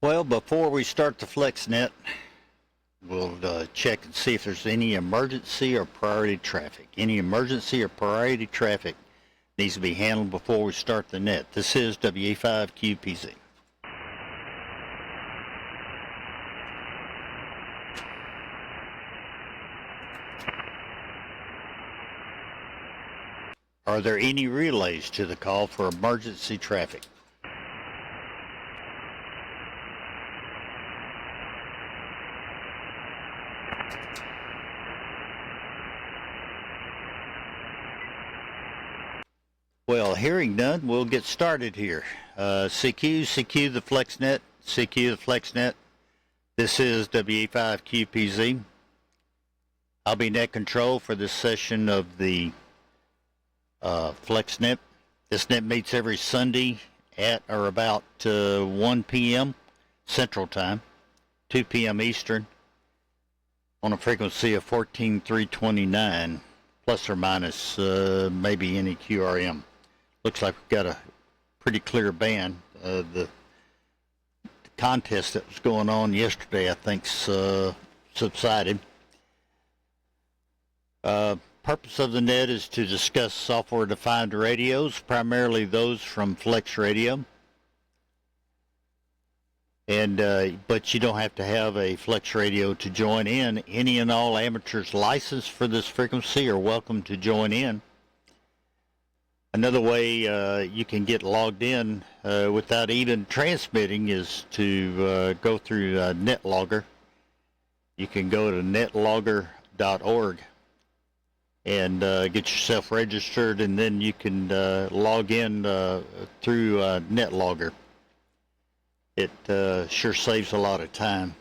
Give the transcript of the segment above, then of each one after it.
Well, before we start the FlexNet, we'll check and see if there's any emergency or priority traffic. Any emergency or priority traffic needs to be handled before we start the net. This is WA5QPZ. Are there any relays to the call for emergency traffic? Well, hearing none, we'll get started here. CQ the FlexNet, CQ the FlexNet. This is WA5QPZ. I'll be net control for this session of the FlexNet. This net meets every Sunday at or about 1 p.m. Central Time, 2 p.m. Eastern, on a frequency of 14,329, plus or minus maybe any QRM. Looks like we've got a pretty clear band. The contest that was going on yesterday, I think, subsided. Purpose of the net is to discuss software-defined radios, primarily those from Flex Radio. And but you don't have to have a Flex Radio to join in. Any and all amateurs licensed for this frequency are welcome to join in. Another way you can get logged in without even transmitting is to go through NetLogger. You can go to netlogger.org and get yourself registered, and then you can log in through NetLogger. It sure saves a lot of time.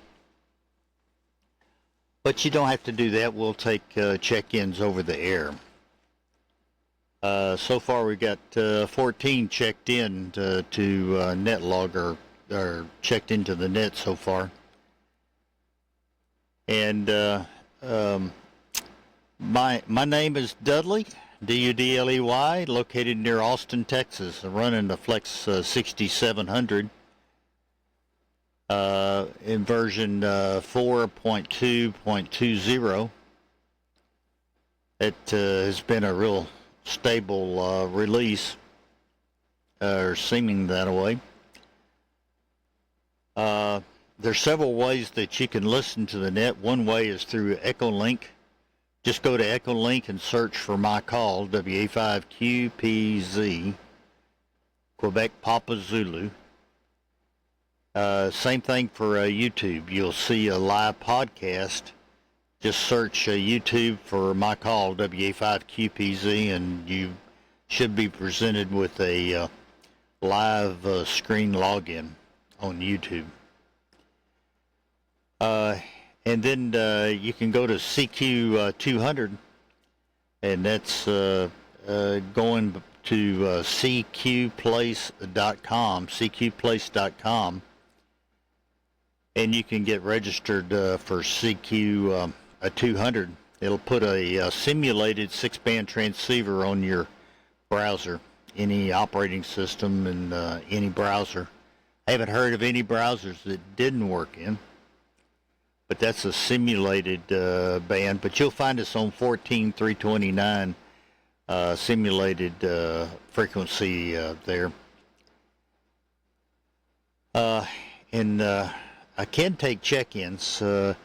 But you don't have to do that. We'll take check-ins over the air. So far we've got 14 checked in to NetLogger, or checked into the net so far. And my name is Dudley, D-U-D-L-E-Y, located near Austin, Texas. I'm running the Flex 6700 in version 4.2.20. It has been a real stable release, or seeming that way. There's several ways that you can listen to the net. One way is through EchoLink. Just go to EchoLink and search for my call, WA5QPZ, Quebec Papa Zulu. Same thing for YouTube. You'll see a live podcast. Just search YouTube for my call, WA5QPZ, and you should be presented with a live screen login on YouTube. And then you can go to CQ200, and that's going to cqplace.com, and you can get registered for CQ200. It'll put a simulated 6-band transceiver on your browser, any operating system and any browser. I haven't heard of any browsers that didn't work in, but that's a simulated band. But you'll find us on 14,329 simulated frequency there. And I can take check-ins, and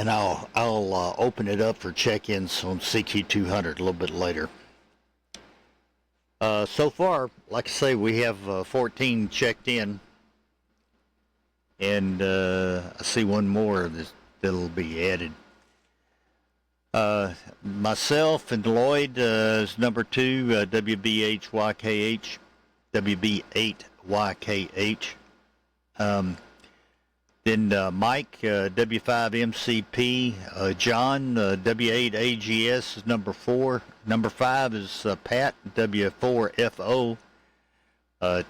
I'll open it up for check-ins on CQ200 a little bit later. So far, like I say, we have 14 checked in. And I see one more that'll be added. Myself and Lloyd is number 2, WB8YKH, WB8YKH. Then Mike, W5MCP. John, W8AGS is number 4. Number 5 is Pat, W4FO.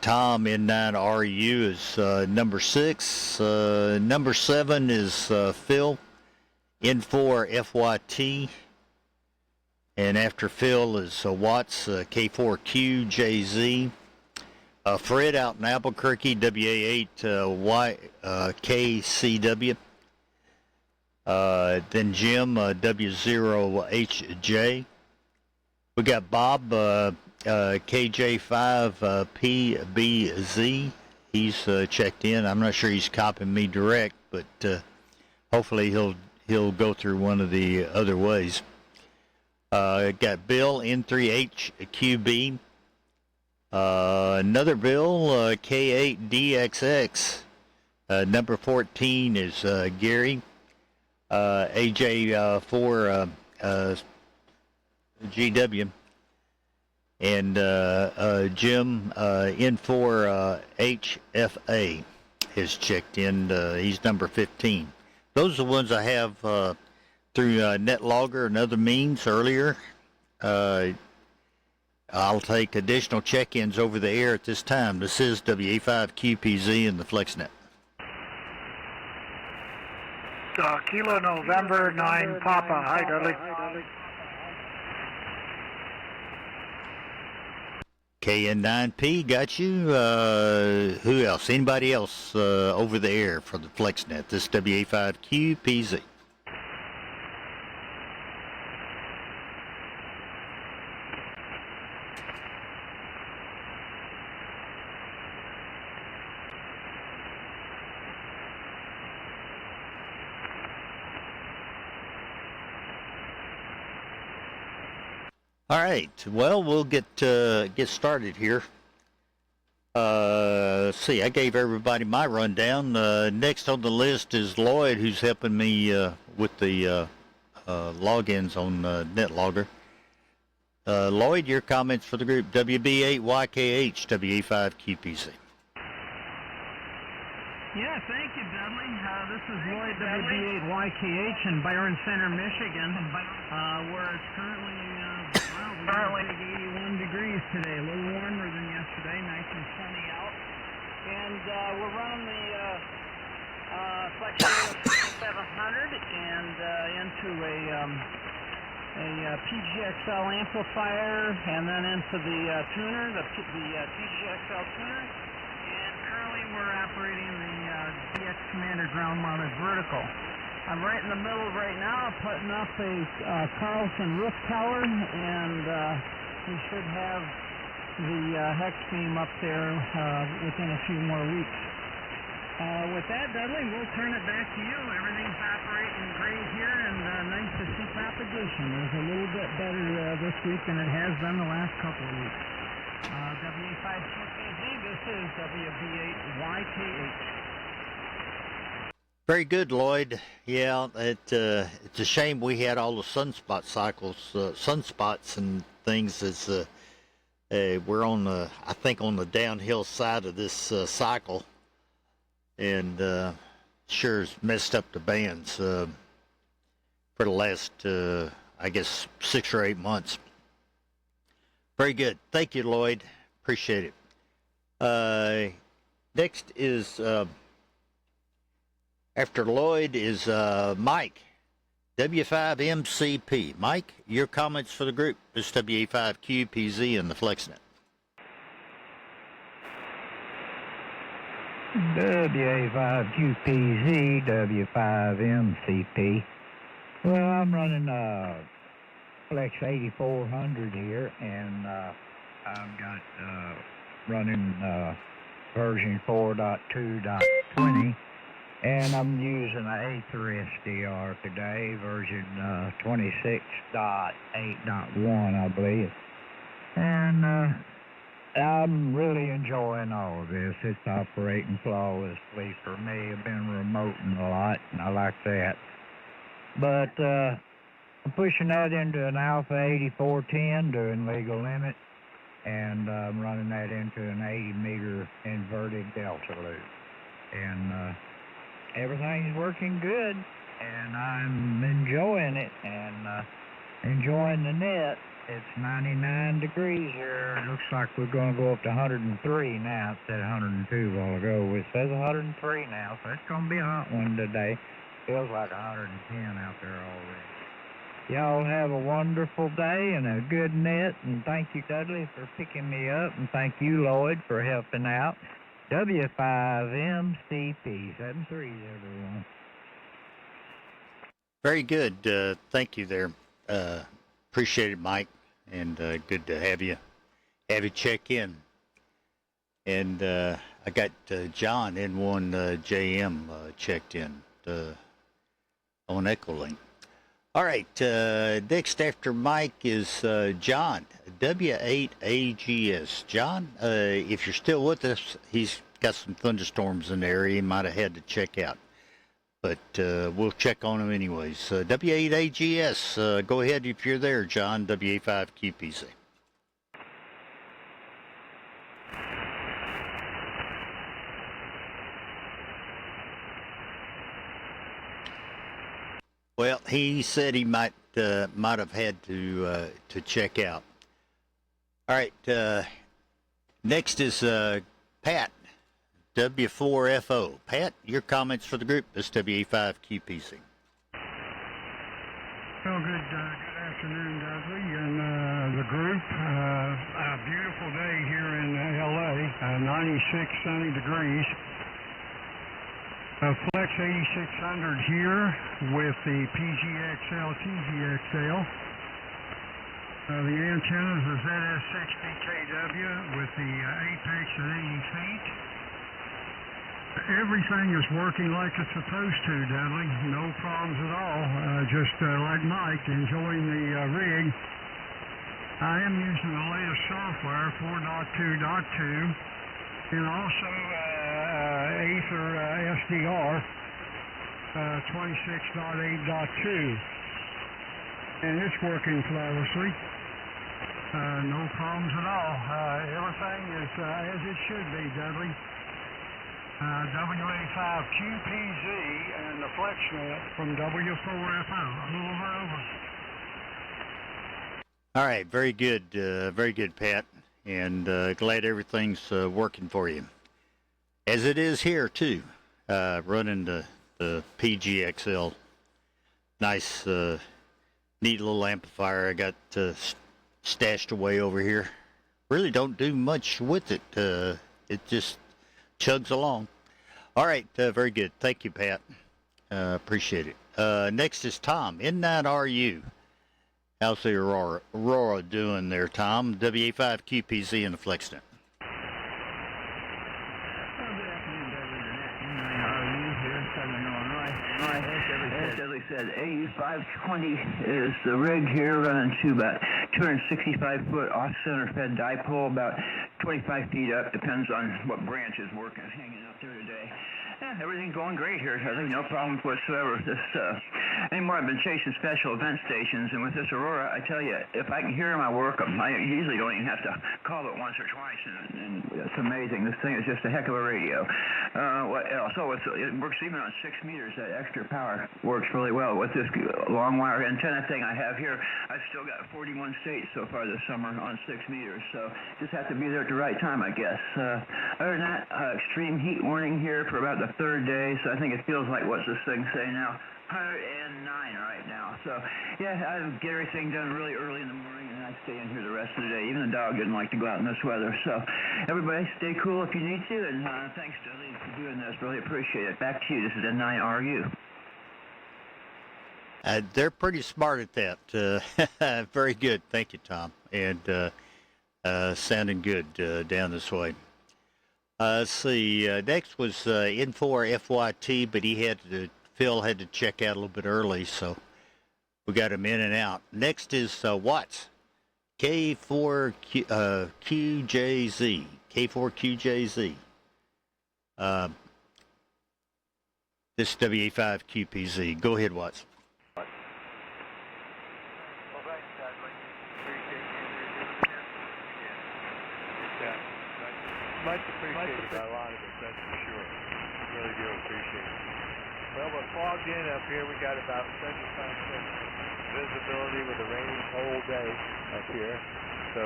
Tom, N9RU, is number 6. Number 7 is Phil, N4FYT. And after Phil is Watts, K4QJZ. Fred out in Albuquerque, WA8YKCW. Then Jim, W0HJ. We got Bob, KJ5PBZ. He's checked in. I'm not sure he's copying me direct, but hopefully he'll go through one of the other ways. Got Bill, N3HQB. Another Bill, K8DXX. Number 14 is Gary. AJ4 GW. And Jim, N4HFA has checked in. He's number 15. Those are the ones I have through NetLogger and other means earlier. I'll take additional check-ins over the air at this time. This is WA5QPZ and the FlexNet. Kilo November 9 Papa. Hi, Dudley. KN9P, got you. Who else? Anybody else over the air for the FlexNet? This is WA5QPZ. All right. Well, we'll get started here. See, I gave everybody my rundown. Next on the list is Lloyd, who's helping me with the logins on NetLogger. Lloyd, your comments for the group WB8YKH WA5QPC. Yeah, thank you, Dudley. This is Lloyd, WB8YKH in Byron Center, Michigan, where it's currently, well, we got 81 degrees today, a little warmer than yesterday, nice and sunny out. And we're running the FlexNet 700 and into a PGXL amplifier, and then into the tuner, the PGXL tuner. And currently we're operating the DX Commander ground-mounted vertical. I'm right in the middle right now, putting up a Carlson roof tower, and we should have the hex beam up there within a few more weeks. With that, Dudley, we'll turn it back to you. Everything's operating great here, and nice to see propagation. It's a little bit better this week than it has been the last couple of weeks. WA5QPZ, this is WB8YKH. Very good, Lloyd. Yeah, it's a shame we had all the sunspot cycles, sunspots and things. As we're on the, I think, on the downhill side of this cycle, and sure has messed up the bands for the last, I guess, 6 or 8 months. Very good. Thank you, Lloyd. Appreciate it. Next is. After Lloyd is Mike, W5MCP. Mike, your comments for the group. This is WA5QPZ and the FlexNet. WA5QPZ, W5MCP. Well, I'm running Flex 8400 here, and I've got running version 4.2.20. And I'm using an Aether SDR today, version 26.8.1, I believe. And I'm really enjoying all of this. It's operating flawlessly for me. I've been remoting a lot, and I like that. But I'm pushing that into an Alpha 8410 doing legal limit, and I'm running that into an 80-meter inverted delta loop. And everything's working good, and I'm enjoying it, and enjoying the net. It's 99 degrees here. It looks like we're going to go up to 103 now. It said 102 a while ago. It says 103 now, so it's going to be a hot one today. Feels like 110 out there already. Y'all have a wonderful day and a good net, and thank you, Dudley, for picking me up, and thank you, Lloyd, for helping out. W5MCP 73, everyone. Very good. Thank you there. Appreciate it, Mike, and good to have you check in. And I got John N1JM checked in on EchoLink. All right, next after Mike is John, W8AGS. John, if you're still with us, he's got some thunderstorms in the area he might have had to check out. But we'll check on him anyways. W8AGS, go ahead if you're there, John, WA5QPZ. Well, he said he might have had to check out. All right, next is Pat, W4FO. Pat, your comments for the group is WA5QPC. Well, good afternoon, Dudley, and the group. A beautiful day here in LA, 96 sunny degrees. Flex 8600 here with the PGXL, TGXL. The antennas is ZS60KW with the apex at 80 feet. Everything is working like it's supposed to, Dudley. No problems at all. Just like Mike, enjoying the rig. I am using the latest software, 4.2.2, and also Aether SDR 26.8.2. And it's working flawlessly. No problems at all. Everything is as it should be, Dudley. WA5QPZ and the FlexNet from W4FO. Over. All right, very good, Pat, and glad everything's working for you. As it is here, too, running the PGXL. Nice, neat little amplifier I got stashed away over here. Really don't do much with it. It just chugs along. All right, very good. Thank you, Pat. Appreciate it. Next is Tom, N9RU. How's the Aurora doing there, Tom? WA5QPZ and the FlexNet. As Dudley said, A520 is the rig here, running to about 265-foot off-center fed dipole, about 25 feet up, depends on what branch is working, hanging up there today. Yeah, everything's going great here. I think no problems whatsoever. This anymore, I've been chasing special event stations, and with this Aurora, I tell you, if I can hear them, I work them. I usually don't even have to call it once or twice, and it's amazing. This thing is just a heck of a radio. What else? Oh, it works even on 6 meters. That extra power works really well. With this long wire antenna thing I have here, I've still got 41 states so far this summer on 6 meters, so just have to be there at the right time, I guess. Other than that, extreme heat warning here for about the 3rd day, so I think it feels like, what's this thing say now? 109 right now. So, yeah, I get everything done really early in the morning, and I stay in here the rest of the day. Even the dog didn't like to go out in this weather. So, everybody, stay cool if you need to, and thanks, Dudley, for doing this. Really appreciate it. Back to you. This is N9RU. They're pretty smart at that. Very good. Thank you, Tom. And sounding good down this way. Let's see. Next was N4FYT, but Phil had to check out a little bit early, so we got him in and out. Next is Watts, K4QJZ. K4QJZ. This is WA5QPZ. Go ahead, Watts. Well, thanks, Dudley. Appreciate you doing this. Yeah, much appreciated by a lot of us, that's for sure. Really do appreciate it. Well, we're fogged in up here. We got about 75% visibility with the raining whole day up here. So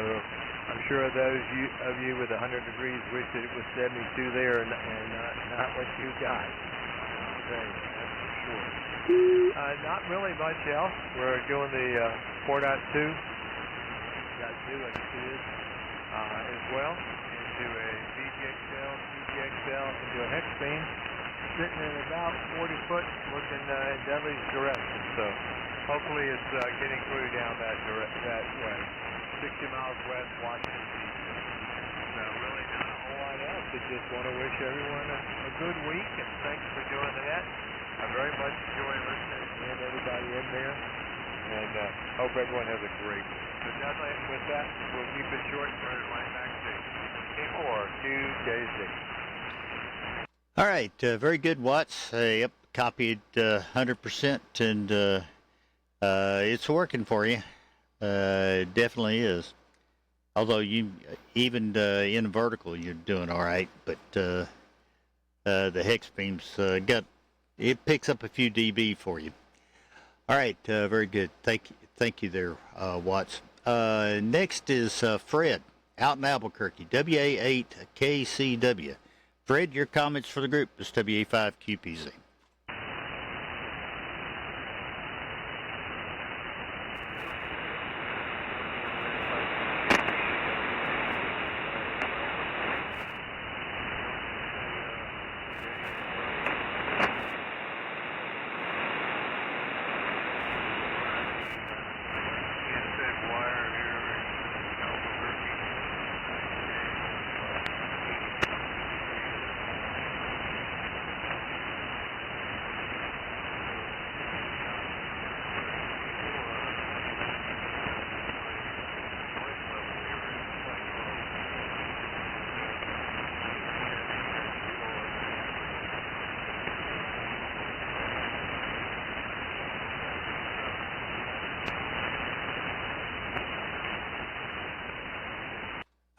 I'm sure those of you with 100 degrees wish that it was 72 there and not what you got. That's for sure. Not really much else. We're doing the 4.2. Got new extended as well into a VGXL, TGXL, into a hex beam, sitting in about 40 foot, looking in Dudley's direction. So hopefully it's getting through down that way. 60 miles west, Washington, D.C. So really not a whole lot else. I just want to wish everyone a good week, and thanks for doing that. I very much enjoy listening and everybody in there, and hope everyone has a great week. So Dudley, with that, we'll keep it short and turn it right back to K4QJZ. All right, very good, Watts. Yep, copied 100%, and it's working for you. It definitely is. Although you, even in vertical, you're doing all right, but the hex beams it picks up a few dB for you. All right, very good. Thank you there, Watts. Next is Fred out in Albuquerque, WA8KCW. Fred, your comments for the group is WA5QPZ.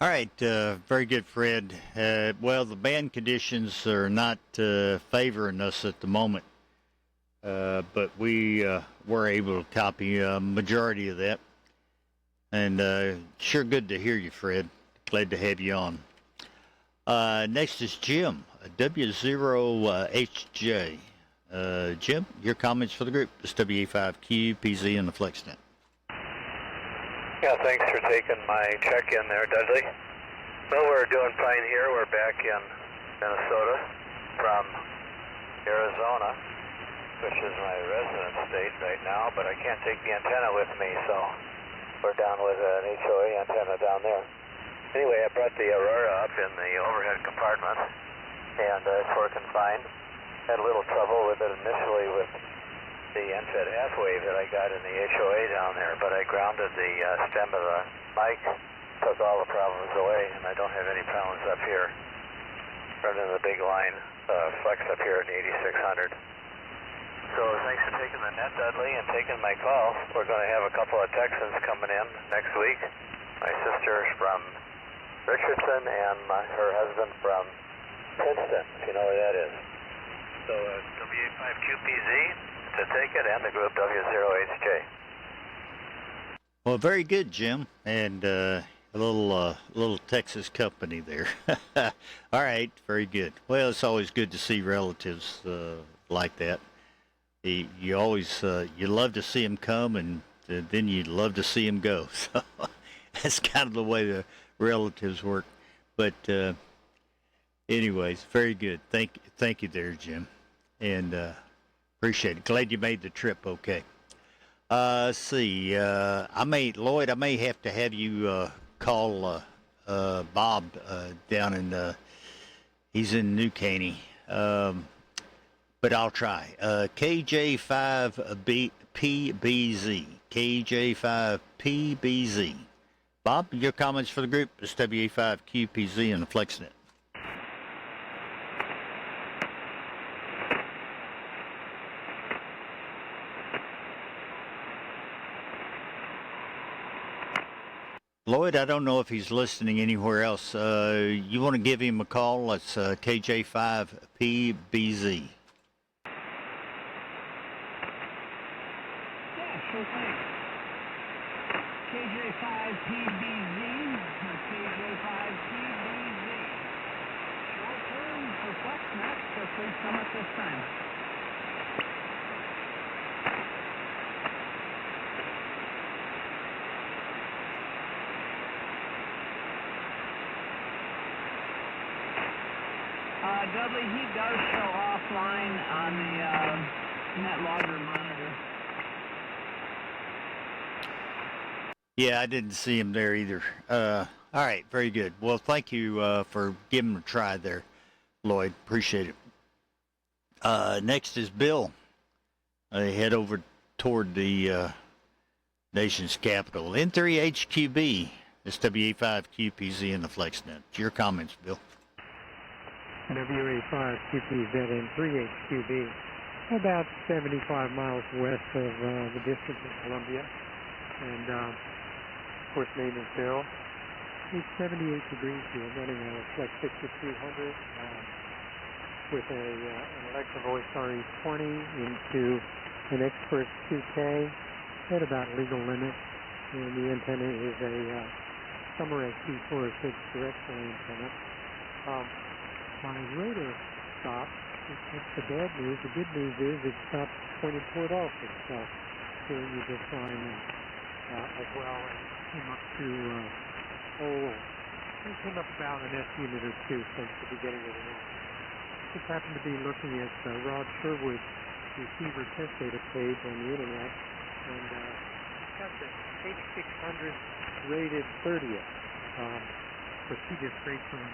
All right, very good, Fred. Well, the band conditions are not favoring us at the moment, but we were able to copy a majority of that. And sure good to hear you, Fred. Glad to have you on. Next is Jim, W0HJ. Jim, your comments for the group. It's WA5Q, PZ, and the FlexNet. Yeah, thanks for taking my check-in there, Dudley. Well, we're doing fine here. We're back in Minnesota from Arizona, which is my residence state right now, but I can't take the antenna with me, so we're down with an HOA antenna down there. Anyway, I brought the Aurora up in the overhead compartment, and it's working fine. Had a little trouble with it initially with the end-fed half wave that I got in the HOA down there, but I grounded the stem of the mic, took all the problems away, and I don't have any problems up here. Running the big line flex up here at 8600. So thanks for taking the net, Dudley, and taking my call. We're going to have a couple of Texans coming in next week. My sister's from Richardson and her husband from Princeton, if you know where that is. So WA5QPZ to take it, and the group W0HJ. Well, very good, Jim, and a little Texas company there. All right, very good. Well, it's always good to see relatives like that. You always you love to see them come, and then you love to see them go. So that's kind of the way the relatives work. But anyways, very good. Thank you there, Jim, and appreciate it. Glad you made the trip okay. Let's see. Lloyd, I may have to have you call Bob down in, he's in New Caney. But I'll try. KJ5PBZ. KJ5PBZ. Bob, your comments for the group is WA5QPZ and the FlexNet. Lloyd, I don't know if he's listening anywhere else. You want to give him a call? It's KJ5PBZ. Yeah, sure thing. KJ5PBZ, KJ5PBZ. Short term for FlexNet, so please come at this time. Dudley, he does show offline on the net logger monitor. Yeah, I didn't see him there either. All right, very good. Well, thank you for giving him a try there, Lloyd. Appreciate it. Next is Bill. Head over toward the nation's capital. N3HQB, SWA5QPZ, and the FlexNet. Your comments, Bill. WA5QPZ and 3HQB, about 75 miles west of the District of Columbia. And, of course, maintenance bill. It's 78 degrees here, running a Flex 6300 with an Electro Voice RE20 into an Expert 2K at about legal limit. And the antenna is a Summer ST406 directional antenna. My radar stopped. That's the bad news. The good news is it stopped pointed toward Austin. So here you just flying as well. And came up to it came up about an S unit or two since the beginning of the month. Just happened to be looking at Rod Sherwood's receiver test data page on the internet, and got the H600 rated 30th. But she just rates on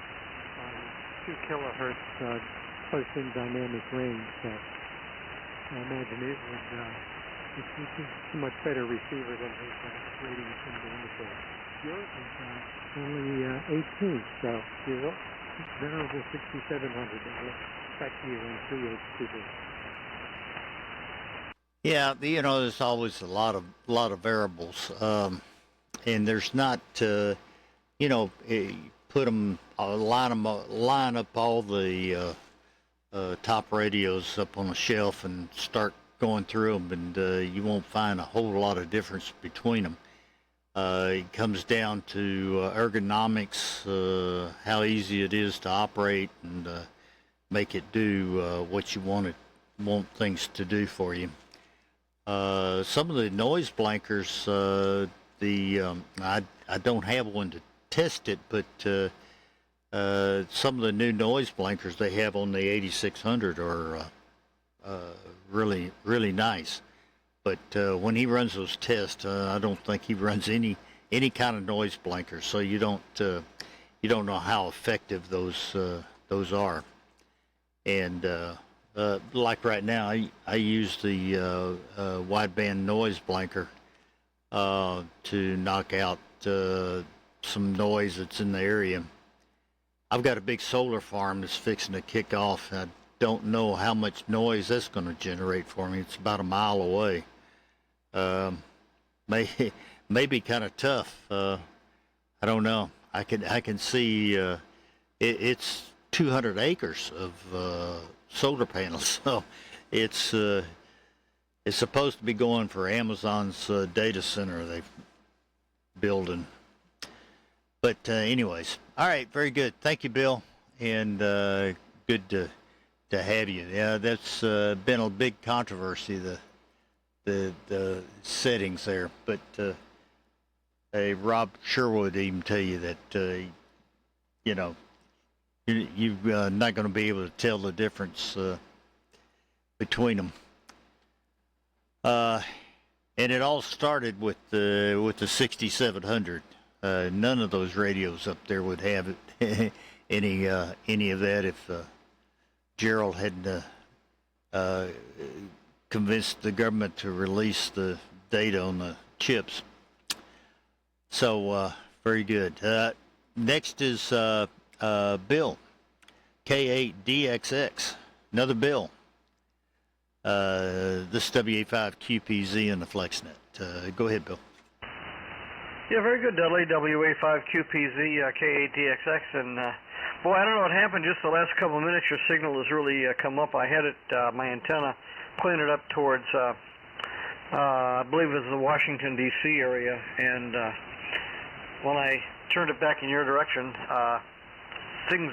2 kilohertz close-in dynamic range. So I imagine it would. It's a much better receiver than his rating seemed to indicate. Yours is only 18, so you're venerable 6700. Back to you on 3HQB. Yeah, there's always a lot of variables, and there's not, put them, line up all the top radios up on a shelf and start going through them, and you won't find a whole lot of difference between them. It comes down to ergonomics, how easy it is to operate and make it do what you want things to do for you. Some of the noise blankers, I don't have one to test it, but some of the new noise blankers they have on the 8600 are really, really nice. But when he runs those tests, I don't think he runs any kind of noise blanker, so you don't know how effective those are. And like right now, I use the wideband noise blanker to knock out some noise that's in the area. I've got a big solar farm that's fixing to kick off. I don't know how much noise that's going to generate for me. It's about a mile away. May be kind of tough. I don't know. I can see it's 200 acres of solar panels, so it's supposed to be going for Amazon's data center they're building. But anyways, all right, very good. Thank you, Bill, and good to have you. Yeah, that's been a big controversy, the settings there. But Rob Sherwood even tell you that you're not going to be able to tell the difference between them. And it all started with the 6700. None of those radios up there would have any of that if Gerald hadn't convinced the government to release the data on the chips. So very good. Next is Bill, K8DXX, another Bill. This WA5QPZ and the FlexNet. Go ahead, Bill. Yeah, very good, Dudley. WA5QPZ, K8DXX, and boy, I don't know what happened. Just the last couple of minutes, your signal has really come up. I had it, my antenna, pointed up towards, I believe it was the Washington D.C. area, and when I turned it back in your direction, things,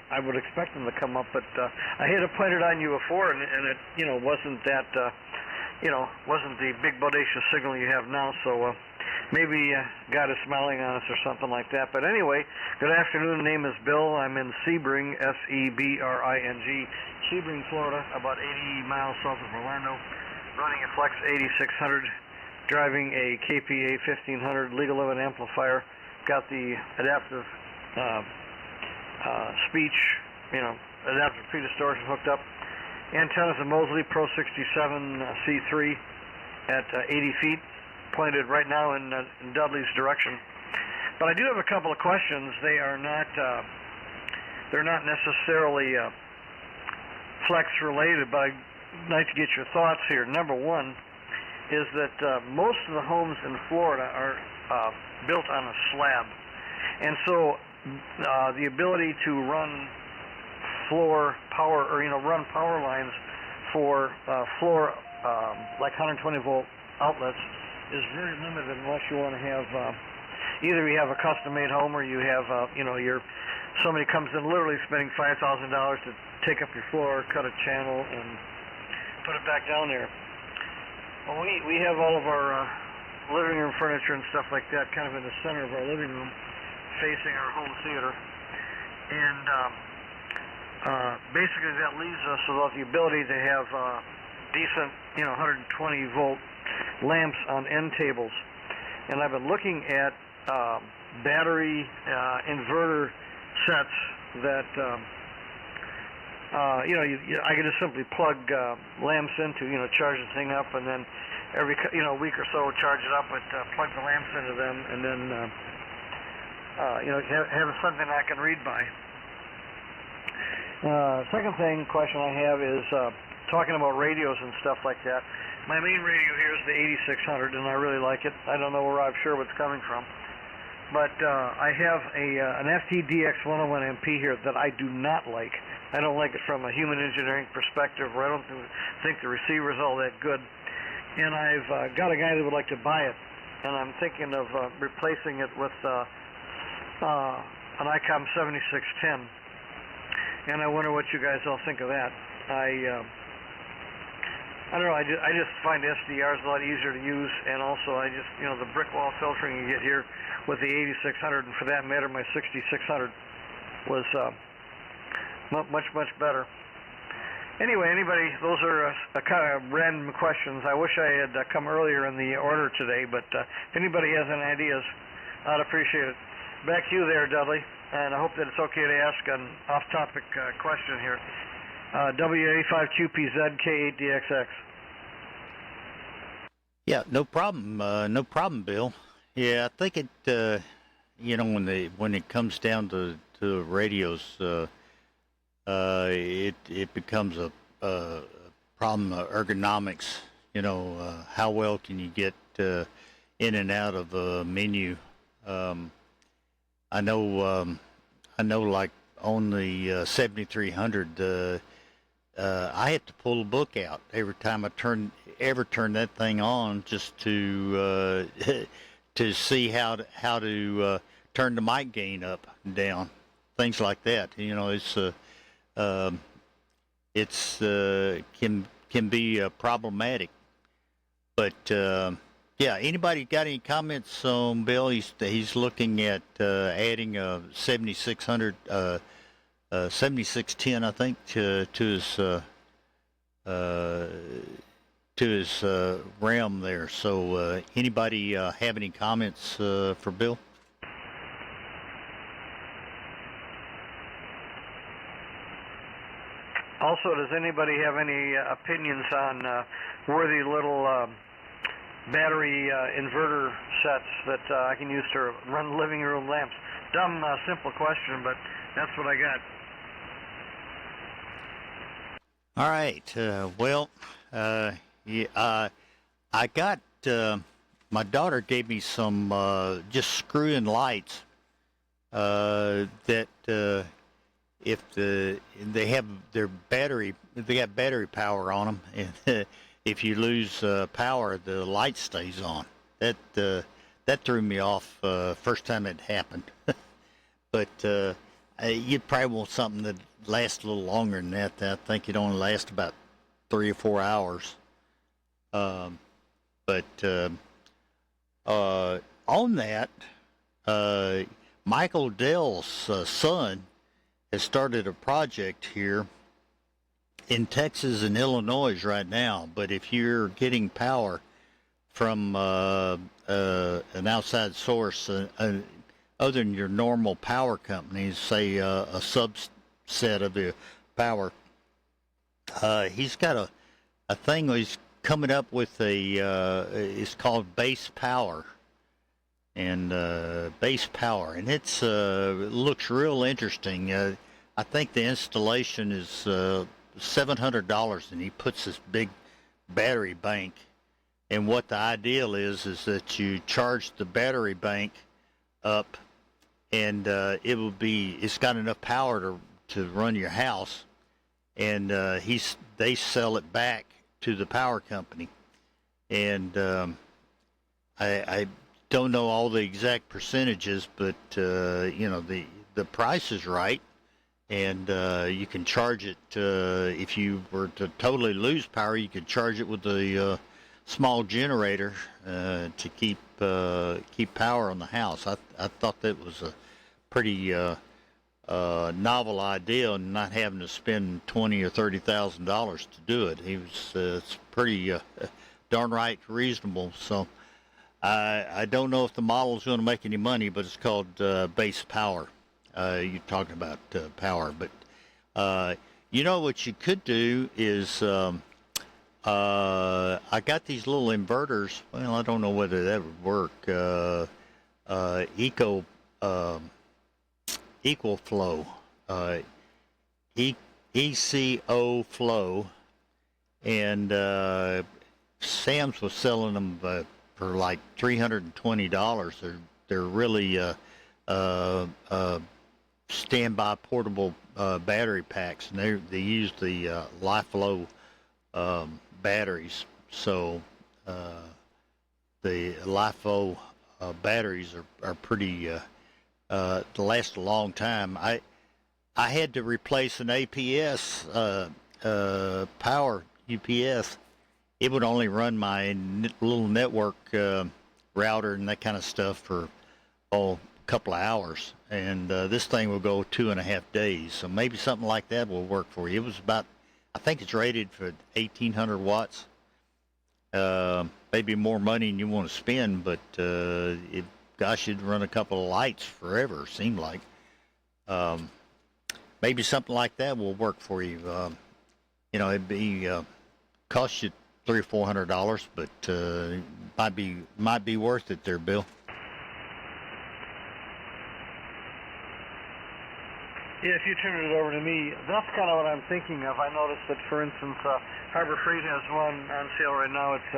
I would expect them to come up, but I had it pointed on you before, and it, wasn't that, wasn't the big bodacious signal you have now, so maybe God is smiling on us or something like that. But anyway, good afternoon. Name is Bill. I'm in Sebring, Sebring, Sebring, Florida, about 80 miles south of Orlando, running a Flex 8600, driving a KPA 1500 legal limit amplifier. Got the adaptive speech, adaptive pre-distortion hooked up. Antennas of Mosley Pro 67 C3 at 80 feet, pointed right now in Dudley's direction. But I do have a couple of questions. They are not, they're not necessarily Flex related, but I'd like to get your thoughts here. Number one is that most of the homes in Florida are built on a slab, and so the ability to run floor power, or run power lines for floor like 120 volt outlets is very limited unless you want to have either you have a custom made home or you have somebody comes in literally spending $5,000 to take up your floor, cut a channel, and put it back down there. Well, we have all of our living room furniture and stuff like that kind of in the center of our living room, facing our home theater, and basically that leaves us without the ability to have decent, 120 volt lamps on end tables. And I've been looking at battery inverter sets that I can just simply plug lamps into, charge the thing up, and then every week or so charge it up, but plug the lamps into them, and then have something I can read by. Second question I have is talking about radios and stuff like that. My main radio here is the 8600, and I really like it. I don't know where I'm sure what's coming from, but I have an FTDX 101MP here that I do not like. I don't like it from a human engineering perspective, where I don't think the receiver is all that good. And I've got a guy that would like to buy it, and I'm thinking of replacing it with an ICOM 7610. And I wonder what you guys all think of that. I don't know. I just find SDRs a lot easier to use, and also I just the brick wall filtering you get here with the 8600, and for that matter, my 6600 was much better. Anyway, those are kind of random questions. I wish I had come earlier in the order today, but if anybody has any ideas, I'd appreciate it. Back to you there, Dudley, and I hope that it's okay to ask an off-topic question here. WA5QPZ-K8DXX. Yeah, no problem. No problem, Bill. Yeah, I think it. When it comes down to radios, it becomes a problem of ergonomics. How well can you get in and out of a menu? I know, like on the 7300, I have to pull a book out every time I turn that thing on, just to to see how to turn the mic gain up and down, things like that. It's can be problematic, but yeah. Anybody got any comments on Bill? He's looking at adding a 7600, 7610, I think, to his realm there. So anybody have any comments for Bill? Also, does anybody have any opinions on worthy little battery inverter sets that I can use to run living room lamps? Dumb, simple question, but that's what I got. All right. I got my daughter gave me some just screw-in lights that if they have their battery, they got battery power on them, and if you lose power, the light stays on. That threw me off first time it happened. But you'd probably want something that lasts a little longer than that. I think it only lasts about 3 or 4 hours. But on that, Michael Dell's son has started a project here in Texas and Illinois right now. But if you're getting power from an outside source, other than your normal power companies, say a subset of the power, he's got a thing where he's coming up with it's called base power. And base power, and it's looks real interesting. I think the installation is $700, and he puts this big battery bank. And what the ideal is that you charge the battery bank up, and it's got enough power to run your house, and they sell it back to the power company, and I don't know all the exact percentages, but the price is right, and you can charge it. If you were to totally lose power, you could charge it with a small generator to keep power on the house. I thought that was a pretty novel idea, and not having to spend $20,000 or $30,000 to do it. It's pretty darn right reasonable. So. I don't know if the model is going to make any money, but it's called base power. You're talking about power, but you know what you could do is I got these little inverters. Well, I don't know whether that would work. EcoFlow, ECO Flow, and Sam's was selling them for like $320. They're really standby portable battery packs, and they use the LiFlow batteries. So the LiFlow batteries are pretty last a long time. I had to replace an APS power UPS. It would only run my little network router and that kind of stuff for a couple of hours, and this thing will go 2.5 days. So maybe something like that will work for you. It was about, I think it's rated for 1,800 watts. Maybe more money than you want to spend, but gosh, it'd run a couple of lights forever. Seemed like maybe something like that will work for you. It'd be cost you $300 or $400, but might be worth it there, Bill. Yeah, if you turn it over to me, that's kind of what I'm thinking of. I noticed that, for instance, Harbor Freight has one on sale right now. It's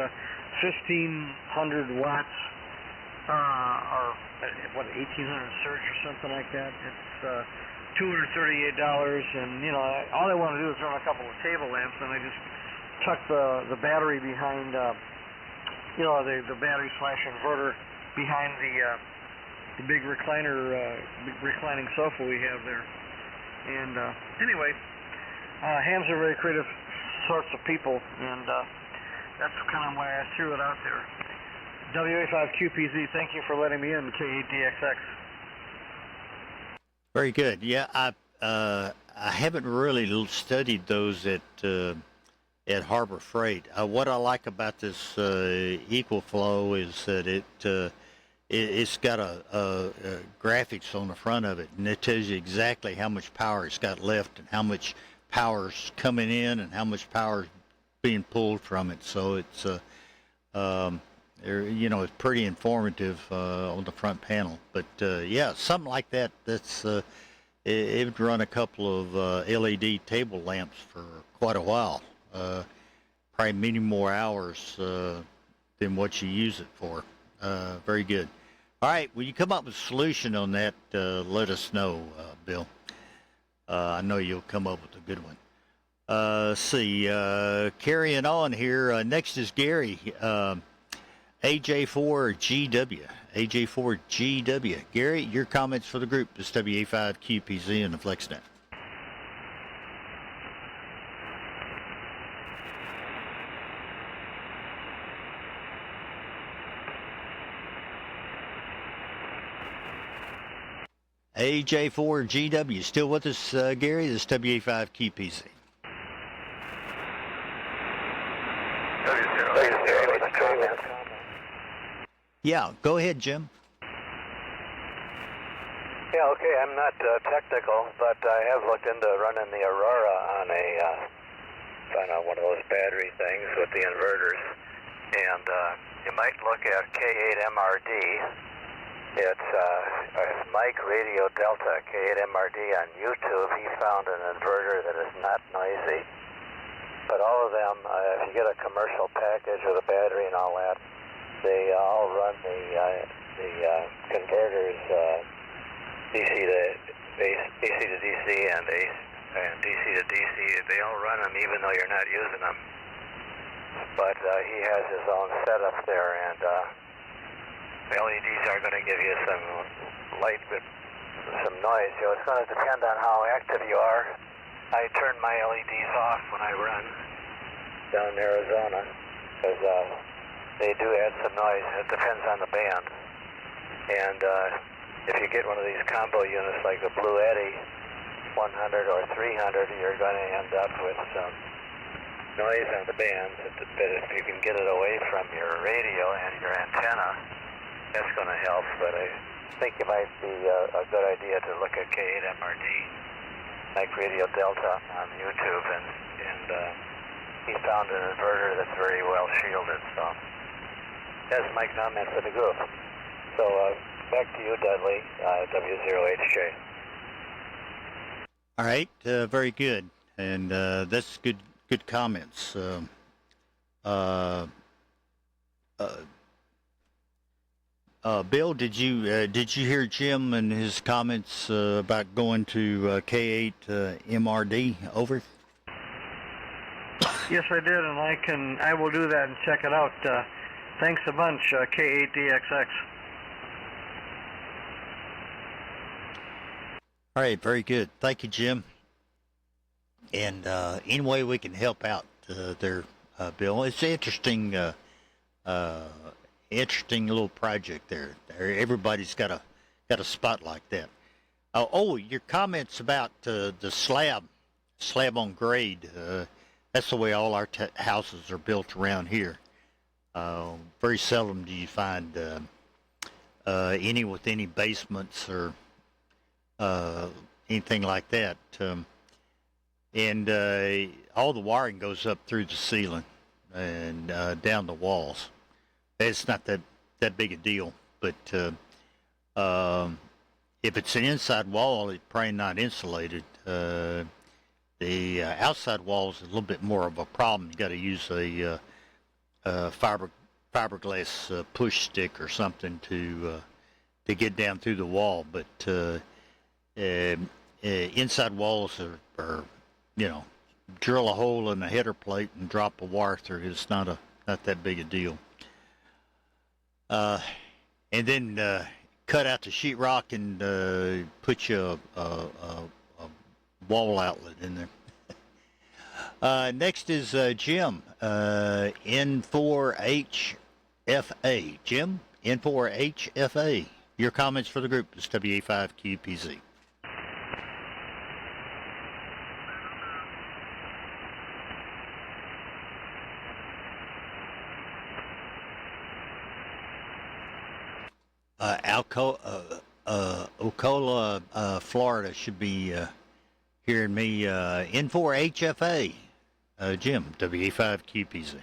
1,500 watts, or what, 1,800 surge or something like that. It's $238, and all I want to do is run a couple of table lamps, and I just tuck the battery behind, the battery / inverter behind the big reclining sofa we have there. And anyway, hams are very creative sorts of people, and that's kind of why I threw it out there. WA5QPZ, thank you for letting me in, K8DXX. Very good. Yeah, I haven't really studied those at Harbor Freight. What I like about this EcoFlow is that it's got a graphics on the front of it, and it tells you exactly how much power it's got left and how much power's coming in and how much power's being pulled from it. So it's it's pretty informative on the front panel. But yeah, something like that. It would run a couple of LED table lamps for quite a while. Probably many more hours than what you use it for. Very good. All right, when you come up with a solution on that, let us know, Bill. I know you'll come up with a good one. Let's see, carrying on here, next is Gary, AJ4GW. AJ4GW. Gary, your comments for the group. This WA5QPZ and the FlexNet. AJ4GW. Still with us, Gary? This is WA5QPZ. Yeah, go ahead, Jim. Yeah, okay, I'm not technical, but I have looked into running the Aurora on one of those battery things with the inverters. And you might look at K8MRD. It's Mike Radio Delta, K8MRD on YouTube. He found an inverter that is not noisy. But all of them, if you get a commercial package with a battery and all that, they all run the converters DC to DC and DC to DC. They all run them even though you're not using them. But he has his own setup there, and the LEDs are going to give you some light with some noise. You know, it's going to depend on how active you are. I turn my LEDs off when I run down in Arizona because they do add some noise. It depends on the band. And if you get one of these combo units like the Blue Eddy 100 or 300, you're going to end up with some noise on the band. But if you can get it away from your radio and your antenna, that's going to help. But I think it might be a good idea to look at K8MRD, like Radio Delta on YouTube, and he found an inverter that's very well shielded. So that's my comment for the group. So back to you, Dudley, W0HJ. All right, very good, and that's good comments. Bill, did you hear Jim and his comments about going to K8MRD? Over. Yes, I did, and I will do that and check it out. Thanks a bunch, K8DXX. All right, very good. Thank you, Jim. And any way we can help out there, Bill. It's an interesting little project there. Everybody's got a spot like that. Your comments about the slab on grade. That's the way all our houses are built around here. Very seldom do you find any with any basements or anything like that. And all the wiring goes up through the ceiling and down the walls. It's not that big a deal, but if it's an inside wall, it's probably not insulated. The outside wall is a little bit more of a problem. You got to use a fiberglass push stick or something to get down through the wall. But inside walls are drill a hole in the header plate and drop a wire through. It's not that big a deal. And then cut out the sheetrock and put you a wall outlet in there. Next is Jim, N4HFA. Jim, N4HFA. Your comments for the group is WA5QPZ. Ocala, Florida should be hearing me. N4HFA. Jim, WA5QPZ.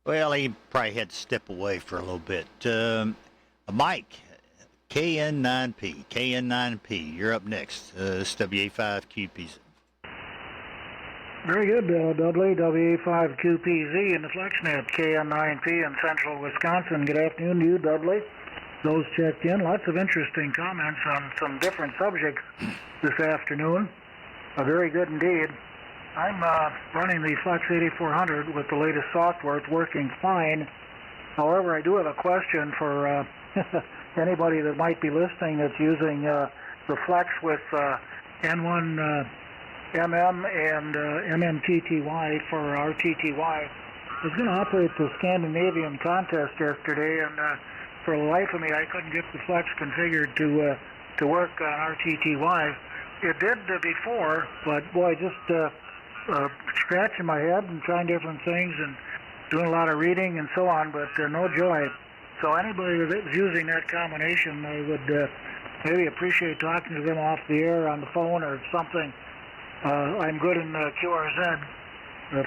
Well, he probably had to step away for a little bit. Mike, KN9P. You're up next. It's WA5QPZ. Very good, Dudley, WA5QPZ in the FlexNet, KN9P in central Wisconsin. Good afternoon to you, Dudley. Those checked in. Lots of interesting comments on some different subjects this afternoon. Very good indeed. I'm running the Flex 8400 with the latest software. It's working fine. However, I do have a question for anybody that might be listening that's using the Flex with N1 MM and MMTTY for RTTY. was going to operate the Scandinavian contest yesterday, and for the life of me, I couldn't get the flex configured to work on RTTY. It did before, but boy, just scratching my head and trying different things and doing a lot of reading and so on, but no joy. So anybody that was using that combination, I would maybe appreciate talking to them off the air on the phone or something. I'm good in QRZ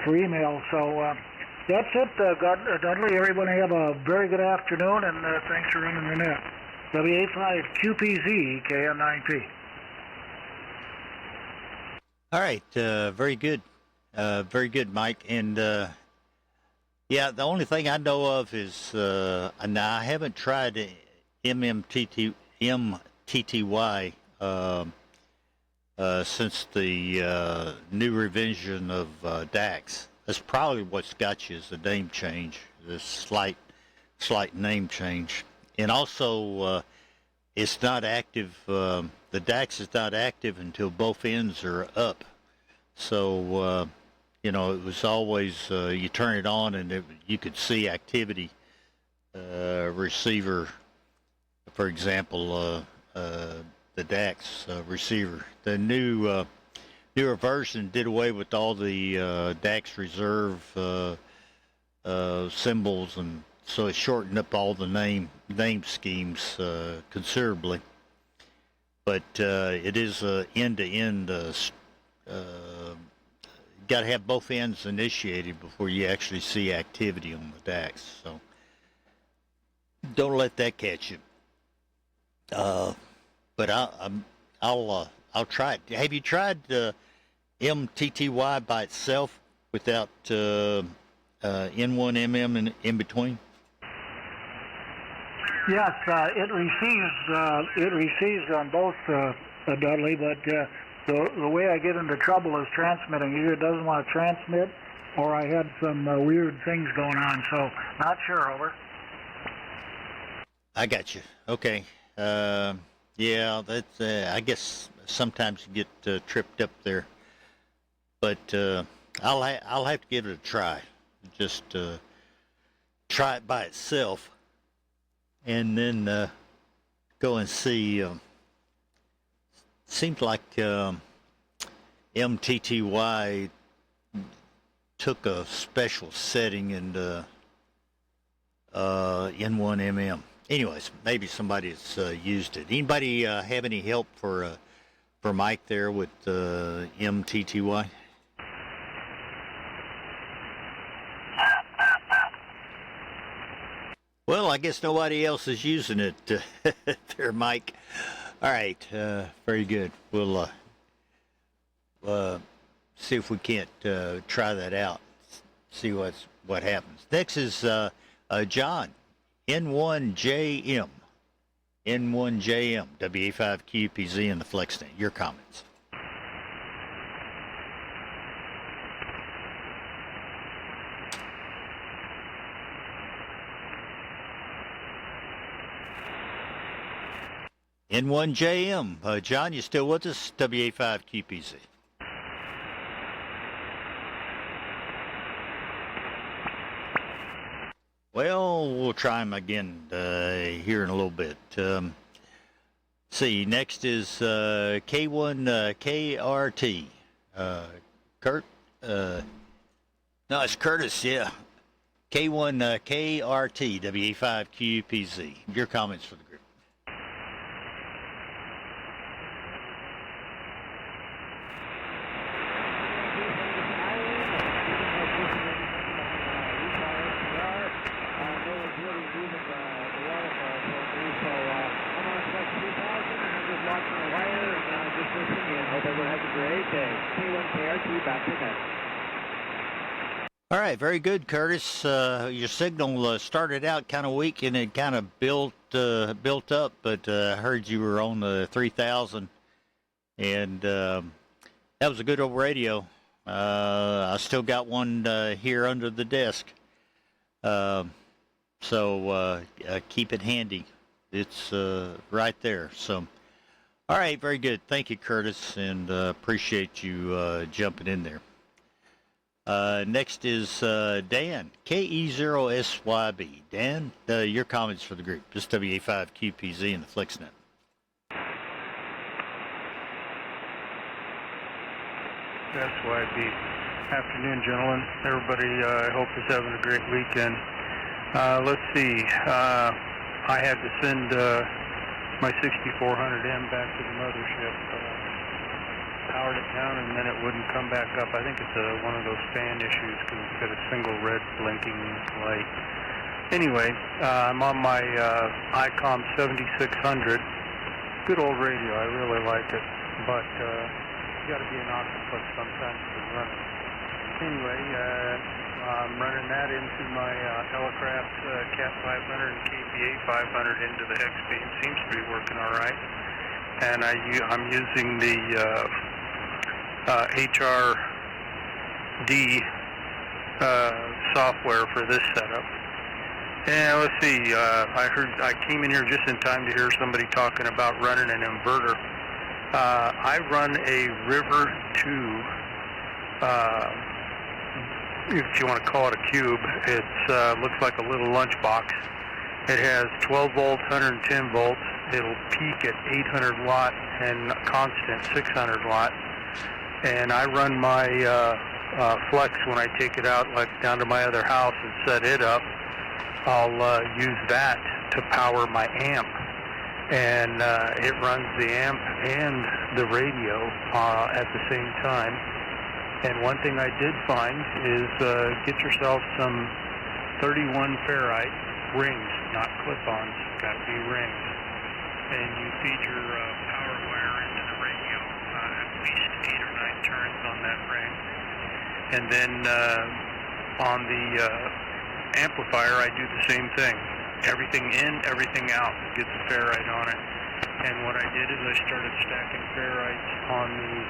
for email, so that's it, Dudley. Everybody have a very good afternoon, and thanks for running the net. WA5QPZ, KM9P. All right, very good. Very good, Mike. And yeah, the only thing I know of is, now I haven't tried MTTY since the new revision of DAX. That's probably what's got you is the name change, this slight name change. And also, it's not active, the DAX is not active until both ends are up. So, you know, it was always, you turn it on and you could see activity, receiver, for example, the DAX receiver. The newer version did away with all the DAX reserve symbols, and so it shortened up all the name schemes considerably. But it is end-to-end. Got to have both ends initiated before you actually see activity on the DAX. So don't let that catch you. But I'll try it. Have you tried MTTY by itself without N1MM in between? Yes, it receives on both, Dudley, but the way I get into trouble is transmitting. Either it doesn't want to transmit, or I had some weird things going on, so not sure, over. I got you. Okay. Yeah, that's. I guess sometimes you get tripped up there, but I'll have to give it a try. Just try it by itself, and then go and see. Seems like MTTY took a special setting in N1MM. Anyways, maybe somebody's used it. Anybody have any help for Mike there with MTTY? Well, I guess nobody else is using it there, Mike. All right, very good. We'll see if we can't try that out. See what happens. Next is John. N1JM, WA5QPZ in the FlexNet. Your comments. N1JM, John, you still with us? WA5QPZ. Well, we'll try them again here in a little bit. See, next is K1KRT. Kurt? No, it's Curtis, yeah. K1KRT, WA5QPZ. Your comments for the group. All right, very good, Curtis. Your signal started out kind of weak, and it kind of built up. But I heard you were on the 3000, and that was a good old radio. I still got one here under the desk, so keep it handy. It's right there. So, all right, very good. Thank you, Curtis, and appreciate you jumping in there. Next is Dan, KE0SYB. Dan, your comments for the group. Just WA5QPZ and the FlexNet. SYB. Afternoon, gentlemen. Everybody, I hope is having a great weekend. Let's see. I had to send my 6400M back to the mothership. Powered it down and then it wouldn't come back up. I think it's one of those fan issues because it's got a single red blinking light. Anyway, I'm on my ICOM 7600. Good old radio. I really like it, but you got to be an octopus sometimes to run it. Anyway, I'm running that into my Elecraft Cat 500 and KPA 500 into the hex beam. Seems to be working all right. And I'm using the HRD software for this setup. And let's see, I came in here just in time to hear somebody talking about running an inverter. I run a River 2, if you want to call it a cube. It looks like a little lunchbox. It has 12 volts, 110 volts. It'll peak at 800 watt and constant 600 watt. And I run my flex when I take it out, like down to my other house and set it up. I'll use that to power my amp. And it runs the amp and the radio at the same time. And one thing I did find is get yourself some 31 ferrite rings, not clip-ons, got to be rings. And you feed your power wire into the radio, at least 8 or 9 turns on that ring. And then on the amplifier, I do the same thing. Everything in, everything out, gets a ferrite on it. And what I did is I started stacking ferrites on the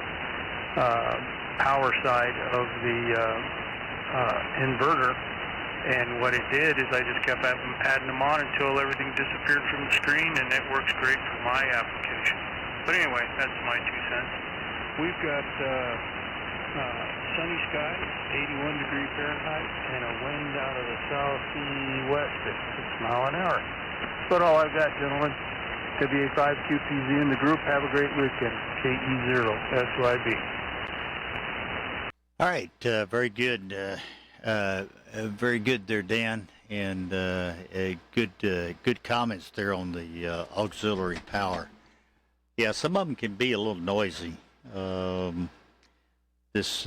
power side of the inverter. And what it did is I just kept adding them on until everything disappeared from the screen, and it works great for my application. But anyway, that's my 2 cents. We've got sunny skies, 81 degree Fahrenheit, and a wind out of the southwest at 6 miles an hour. That's about all I've got, gentlemen. WA5QPZ in the group. Have a great weekend. KE0SYB. All right, very good. Very good there, Dan, and good comments there on the auxiliary power. Yeah, some of them can be a little noisy. This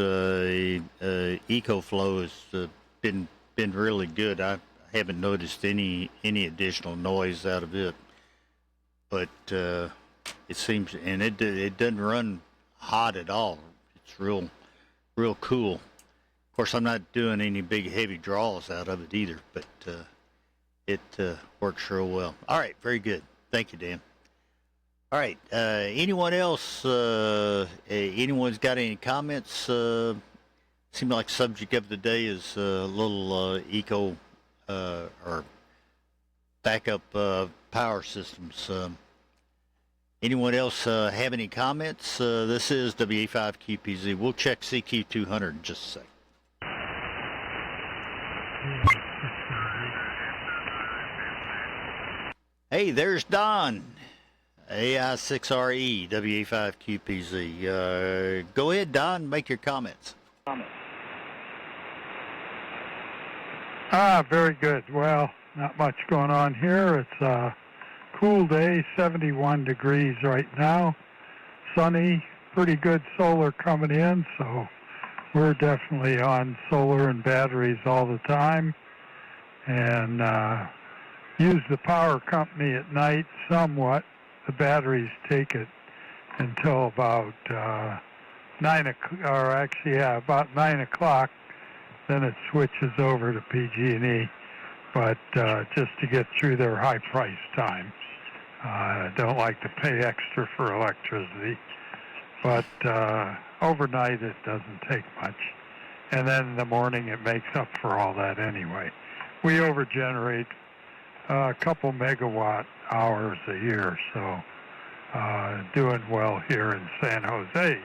EcoFlow has been really good. I haven't noticed any additional noise out of it, but it seems, and it doesn't run hot at all. It's real cool. Of course, I'm not doing any big heavy draws out of it either, but it works real well. All right, very good. Thank you, Dan. All right, anyone else? Anyone's got any comments? Seems like subject of the day is a little eco or backup power systems. Anyone else have any comments? This is WA5QPZ. We'll check CQ200 in just a second. Hey, there's Don, AI6RE, WA5QPZ. Go ahead, Don, make your comments. Very good. Well, not much going on here. It's a cool day, 71 degrees right now, sunny, pretty good solar coming in, so we're definitely on solar and batteries all the time, and use the power company at night somewhat. The batteries take it until about 9 o'clock, then it switches over to PG&E, but just to get through their high price time. I don't like to pay extra for electricity, but overnight it doesn't take much. And then in the morning it makes up for all that anyway. We overgenerate a couple megawatt hours a year, so doing well here in San Jose.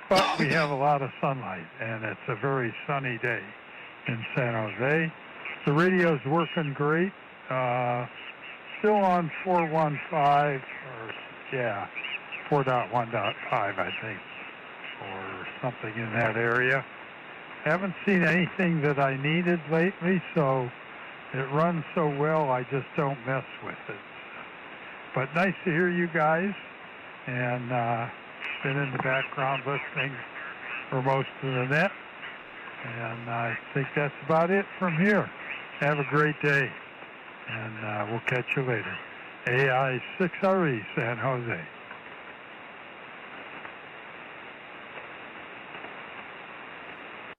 but we have a lot of sunlight, and it's a very sunny day in San Jose. The radio's working great. Still on 4.1.5, or 4.1.5, I think, or something in that area. Haven't seen anything that I needed lately, so it runs so well I just don't mess with it. But nice to hear you guys, and been in the background listening for most of the net, and I think that's about it from here. Have a great day, and we'll catch you later. AI 6RE, San Jose.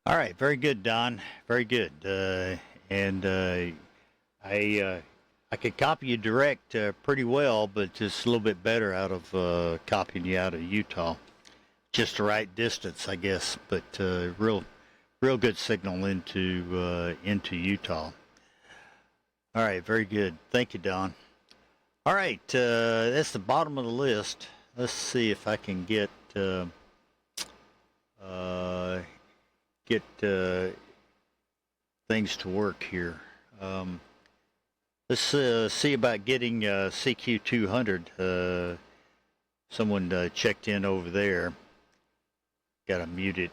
All right, very good, Don. Very good. I could copy you direct pretty well, but just a little bit better out of copying you out of Utah. Just the right distance, I guess, but real good signal into Utah. All right, very good. Thank you, Don. All right, that's the bottom of the list. Let's see if I can get things to work here. Let's see about getting CQ200. Someone checked in over there. Got to mute it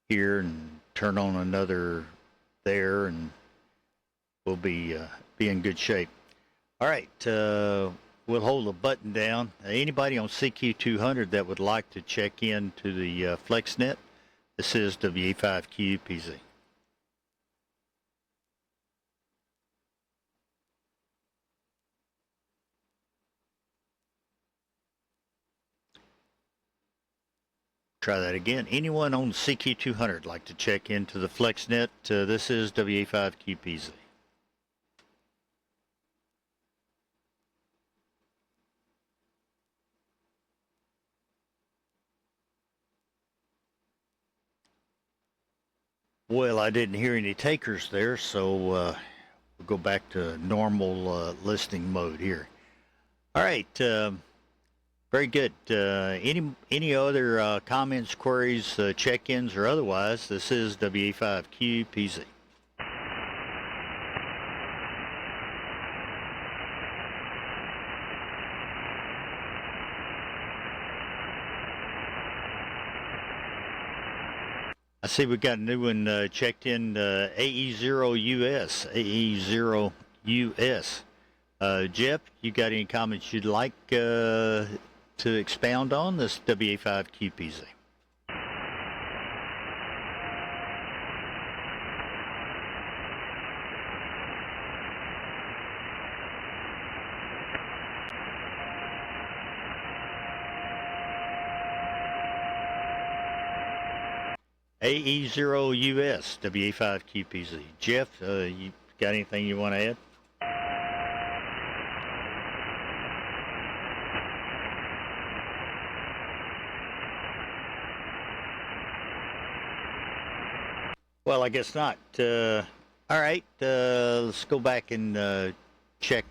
here and turn on another there, and we'll be in good shape. All right, we'll hold the button down. Anybody on CQ200 that would like to check in to the FlexNet, this is WA5QPZ. Try that again. Anyone on CQ200 like to check into the FlexNet? This is WA5QPZ. Well, I didn't hear any takers there, so we'll go back to normal listening mode here. All right. Very good. Any other comments, queries, check-ins, or otherwise? This is WA5QPZ. I see we got a new one checked in, AE0US. AE0US. Jeff, you got any comments you'd like to expound on this WA5QPZ? AE0US, WA5QPZ. Jeff, you got anything you want to add? Well, I guess not. All right, let's go back and check.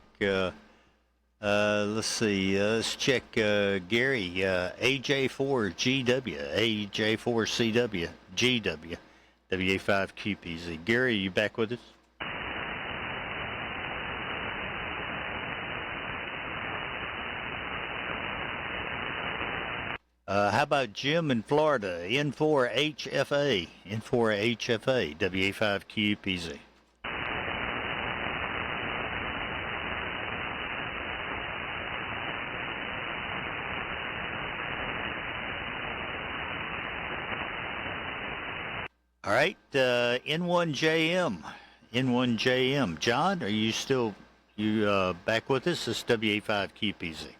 Let's see. Let's check Gary, AJ4GW, AJ4CW, GW, WA5QPZ. Gary, are you back with us? How about Jim in Florida, N4HFA, N4HFA, WA5QPZ. All right, N1JM, N1JM. John, are you still back with us? This is WA5QPZ.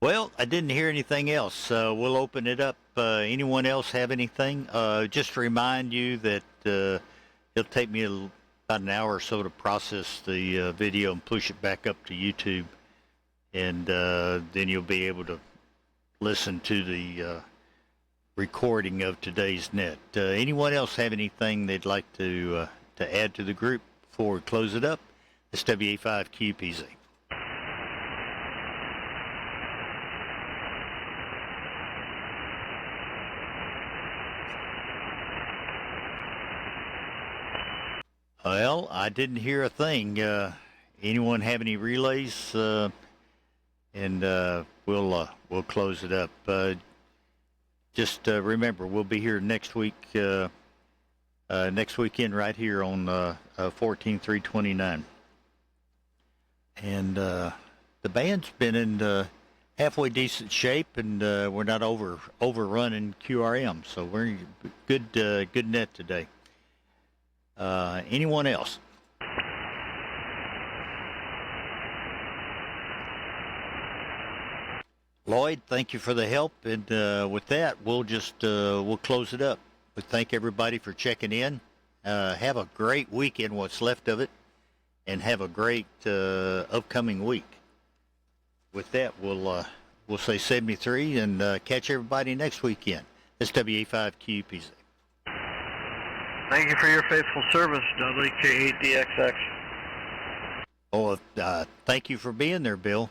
Well, I didn't hear anything else. We'll open it up. Anyone else have anything? Just to remind you that it'll take me about an hour or so to process the video and push it back up to YouTube. And then you'll be able to listen to the recording of today's net. Anyone else have anything they'd like to add to the group before we close it up? It's WA5QPZ. Well, I didn't hear a thing. Anyone have any relays? And we'll close it up. Just remember, we'll be here next week. Next weekend, right here on 14329. And the band's been in halfway decent shape, and we're not overrunning QRM, so we're in good net today. Anyone else? Lloyd, thank you for the help, and with that, we'll close it up. We thank everybody for checking in. Have a great weekend, what's left of it, and have a great upcoming week. With that, we'll say 73 and catch everybody next weekend. It's WA5QPZ. Thank you for your faithful service, Dudley, K8DXX. Oh, thank you for being there, Bill.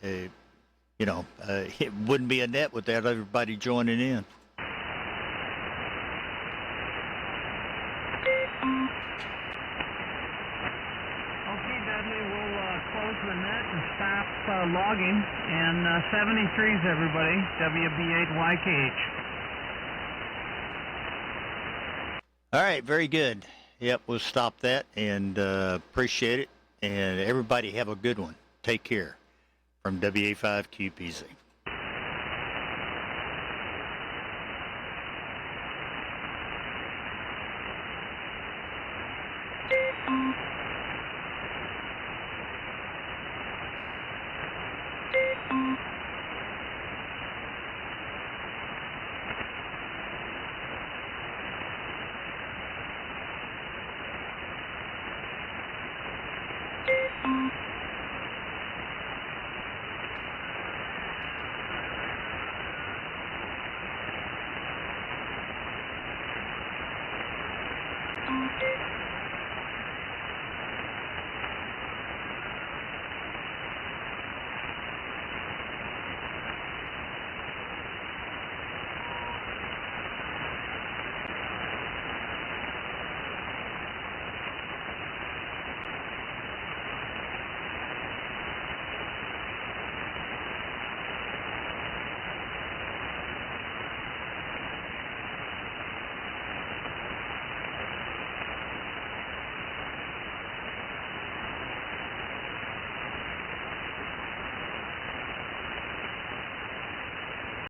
It wouldn't be a net without everybody joining in. Okay, Dudley, we'll close the net and stop logging. And 73s, everybody, WB8YKH. All right, very good. Yep, we'll stop that and appreciate it. And everybody have a good one. Take care. From WA5QPZ.